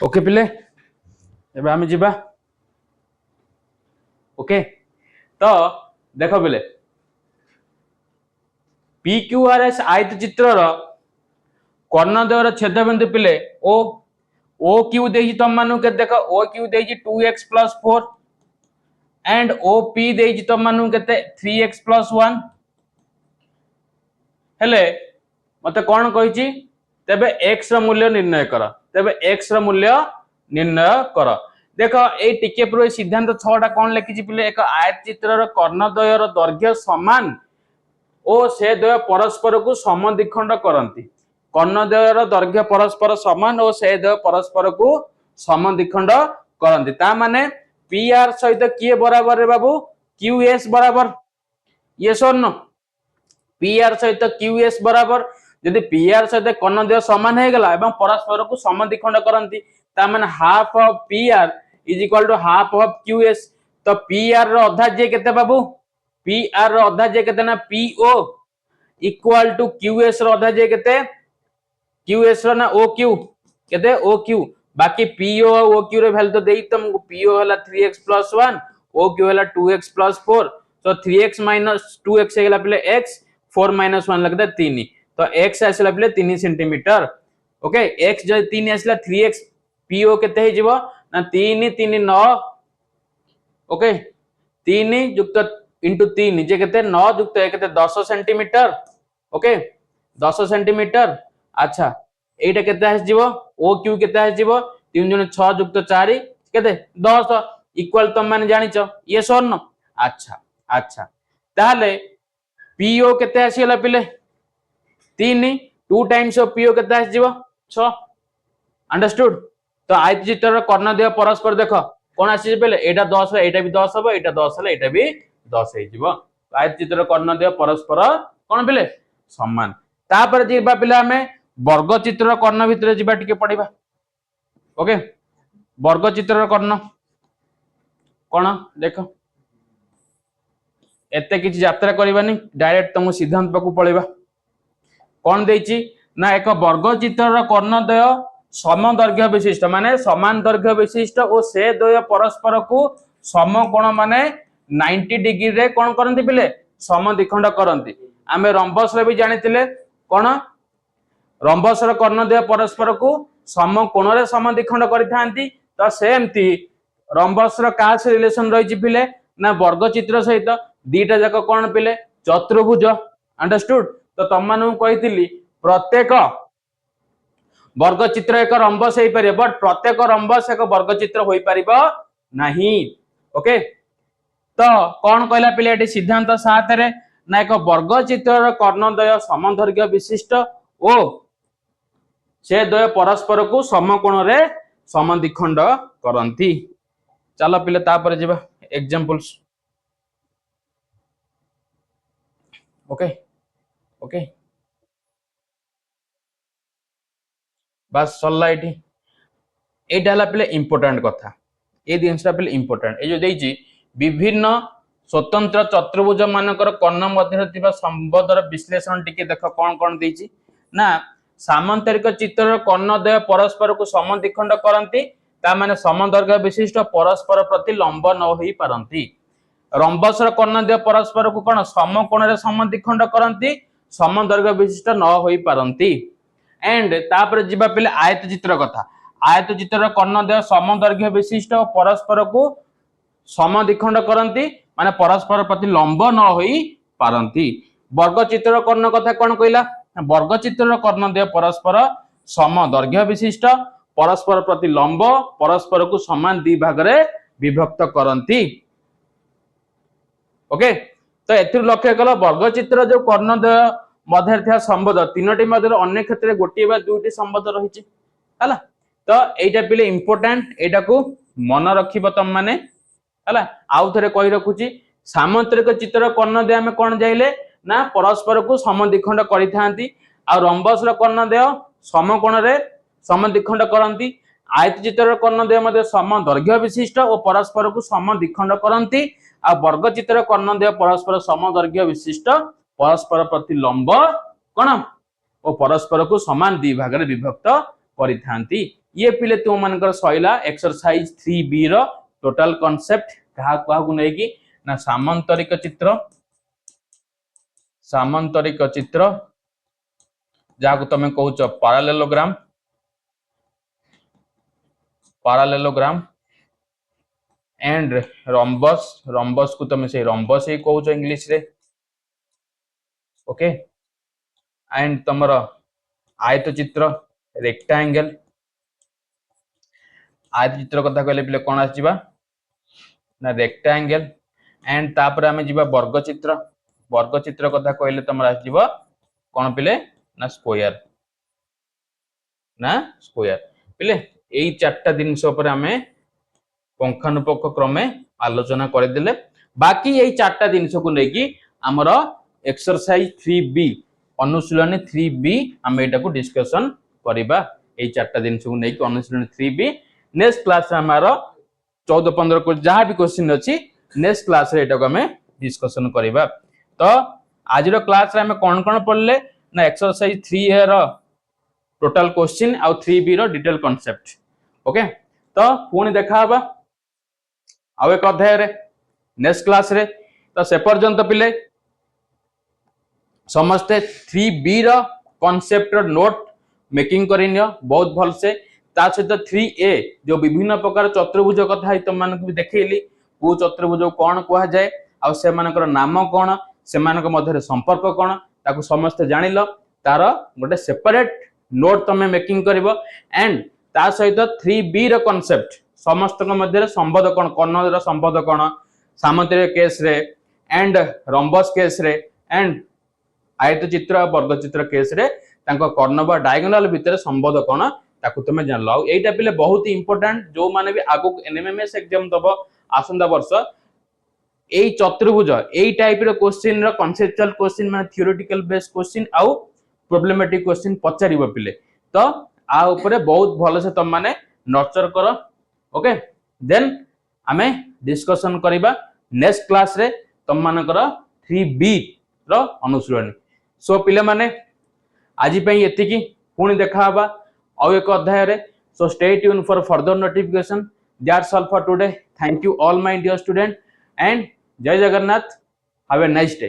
ओके पिले एबे आमे जिबा ओके तो देखो पिले PQRS आयत चित्रर कर्णद्वयर छेदबिंदु पिले ओ क्यू देजी तुम मानु के देखो ओ क्यू देजी 2x + 4 एंड OP देजी तुम मानु केते 3x + 1 हेले मते कोन कहिची तबे x र मूल्य निर्णय कर तबे x र मूल्य निर्णय कर देखो ए टिके पूर्व सिद्धांत 6 टा कोन लिखिची पिले एक आयत चित्रर कर्णद्वयर दैर्घ्य समान ओ से द्वय परस्पर को समद्विखंड करंती कर्णद्वयर दैर्घ्य परस्पर समान और से द्वय परस्पर को समद्विखंड करंती ता माने PR सहित किए बराबर रे बाबू QS बराबर यस और नो PR सहित QS बराबर यदि PR सहित कर्णद्वय समान हे गला एवं परस्पर को समद्विखंड करंती ता माने half of PR is equal to half of QS तो PR रो आधा जे केते बाबू PR रो आधा जे केते ना PO इक्वल टू QS रो आधा जे केते QS रो ना OQ केते OQ बाकी PO और OQ रे वैल्यू तो देई तुमको PO होला 3x + 1 OQ होला 2x + 4 तो 3x - 2x हेला पले x 4 - 1 लगदा 3 तो x आसला पले 3 सेंटीमीटर ओके x जो 3 आसला 3x PO केते हे जिवो ना 3 3 9 ओके 3 युक्त इंटू 3 जे केते 9 युक्त केते 10 सेंटीमीटर ओके 10 सेंटीमीटर अच्छा एटा केते आस जीवो OQ केते आस जीवो 3 जन 6 युक्त 4 केते 10 इक्वल तुम माने जानिचो यस और नो अच्छा अच्छा ताले PO केते आसीला पिले 3 2 टाइम्स ऑफ PO केते आस जीवो 6 अंडरस्टूड तो आयत चित्रर कर्णद्वय परस्पर देखो कोन आसी पले एटा 10 एटा भी 10 हबो एटा 10 हले एटा भी 10 हे जिवो आयत चित्रर कर्णद्वय परस्पर कोन पिले समान तापर जिबा पिले हमें वर्ग चित्रर कर्ण भितर जिबा टिके पढिबा ओके वर्ग चित्रर कर्ण कोन देखो एते किछि यात्रा करबानी डायरेक्ट तुम सिद्धांत पाकु पळेबा कोन देछि ना एक वर्ग चित्रर कर्णद्वय समदैर्घ्य विशिष्ट माने समान दैर्घ्य विशिष्ट और से द्वय परस्पर को समकोण माने 90 डिग्री रे कोन करंती पिले समद्विखंड करंती आमे रंबस रे भी जानितिले कोन रंबस र कर्णद्वय परस्पर को समकोण रे समद्विखंड करिथांती तो सेमती रंबस र का से रिलेशन रहिछि पिले ना वर्ग चित्र सहित दीटा जाक कोन पिले चतुर्भुज अंडरस्टूड तो तुम मानु कहितिली प्रत्येक वर्ग चित्र एक रंबस हे पारे बट प्रत्येक रंबस एक वर्ग चित्र होई परिबो नाही ओके तो कोन कहला पिले एटी सिद्धांत 7 रे ना एक वर्ग चित्रर कर्णद्वय समदैर्घ्य विशिष्ट ओ से द्वय परस्पर को समकोण रे समद्विखंड करंती चलो पिले तापर जिबा एग्जांपल्स ओके ओके बस सरला एटा हला पिले इंपोर्टेंट कथा ए जिनसा पिले इंपोर्टेंट ए जो देछि विभिन्न स्वतंत्र चतुर्भुज मानकर कर्ण मध्य थिबा संबंधर विश्लेषण टिके देखो कोन कोन देछि ना सामांतरिक चित्रर कर्णद्वय परस्पर को समद्विखंड करंती ता माने समदैर्घ्य विशिष्ट परस्पर प्रति लंब न होई पारंती रंबसर कर्णद्वय परस्पर को कोन समकोण रे समद्विखंड करंती समदैर्घ्य विशिष्ट न होई पारंती एंड तापर जिबा पिले आयत चित्र कथा आयत चित्रर कर्णद्वय समदैर्घ्य विशिष्ट और परस्पर को समद्विखंड करंती माने परस्पर प्रति लंब न होई पारंती वर्ग चित्रर कर्ण कथा कोन कहिला वर्ग चित्रर कर्णद्वय परस्पर समदैर्घ्य विशिष्ट परस्पर प्रति लंब परस्पर को समान दि भाग रे विभक्त करंती ओके तो एथि लक्ष्य कला वर्ग चित्र जो कर्णद्वय मध्य था संबंध तीनोटी मध्य अन्य क्षेत्र में गोटे बा दुईटी संबंध रही है तो एटा पिले इंपोर्टेंट एटा को मन रखिबो तम माने हला आउ थरे कहि रखुची सामांतरिक चित्र कर्णद्वय में कोन जाइले ना परस्पर को समद्विखंड करिथांती आ रंबस र कर्णद्वय समकोण रे समद्विखंड करंती आयत चित्र कर्णद्वय मध्ये समदैर्घ्य विशिष्ट और परस्पर को समद्विखंड करंती आ वर्ग चित्र कर्णद्वय परस्पर समदैर्घ्य विशिष्ट परस्पर प्रति लंब कोन और परस्पर को समान दि भाग रे विभक्त करिथांती ये पिले तुम मानकर सइला एक्सरसाइज 3B रो टोटल कांसेप्ट कहा को नै कि ना सामांतरिक चित्र जाको तमे कहउछ पैरेललोग्राम एंड रॉम्बस को तमे से रॉम्बस ही कहउछ इंग्लिश रे ओके एंड तमर आयत चित्र रेक्टेंगल आयत चित्र कथा कहले पिले कोन आसीबा ना रेक्टेंगल एंड तापर आमे जिबा वर्ग चित्र कथा कहले तमर आसीबा कोन पिले ना स्क्वायर पिले एई चारटा जिनिस ऊपर आमे पंखानुपक क्रमे आलोचना कर देले बाकी एई चारटा जिनिस को नेकी हमर एक्सरसाइज 3B अनुशीलनी 3B हम एटा को डिस्कशन करिबा एई चारटा जिनिस को नेकी अनुशीलनी 3B नेक्स्ट क्लास रे हमारो 14-15 को जहां भी क्वेश्चन अछि नेक्स्ट क्लास रे एटा को हमें डिस्कशन करिबा तो आज रो क्लास रे हमें कोन पढ़ले ना एक्सरसाइज 3A रो टोटल क्वेश्चन आ 3B रो डिटेल कांसेप्ट ओके तो पुणी देखा हबा आ एक अध्याय रे नेक्स्ट क्लास रे तो से पर्यंत पिले समस्ते 3B रो कांसेप्ट रो नोट मेकिंग करिनियो बहुत भल से ता सहित 3A जो विभिन्न प्रकार चतुर्भुज कथा ही तुम मानक भी देखैली को चतुर्भुज कोन कहआ जाय आ से मानकर नाम कोन से मानक मध्य संपर्क कोन ताको समस्त जानिलो तार गोटे सेपरेट नोट तमे मेकिंग करिवो एंड ता सहित 3B रो कांसेप्ट समस्त मध्य संबंध कोन कर्ण रो संबंध कोन सामंतरिक केस रे एंड रॉम्बस केस रे एंड आयत चित्र वर्ग चित्र केस रे तांको कर्ण बा डायगोनल भितर संबंध कोन ताकू तुम जानल एटा पिले बहुत इंपोर्टेंट जो माने भी आगो एनएमएमएस एग्जाम दबो आसंदा वर्ष एई चतुर्भुज एई टाइप रो क्वेश्चन रो कांसेप्चुअल क्वेश्चन माने थ्योरेटिकल बेस्ड क्वेश्चन आउ प्रॉब्लमेटिक क्वेश्चन पचारिबो पिले तो आ ऊपर बहुत भलो से तुम माने नर्चर करो ओके देन हमें डिस्कशन करिबा नेक्स्ट क्लास रे तुम मानकर 3B रो अनुशीलनी सो पिले माने आजि पई एतिकी पुणी देखा हबा और एक अध्याय रे so stay tune for further notification that's all for today thank you all my dear student and Jai Jagannath have a nice day.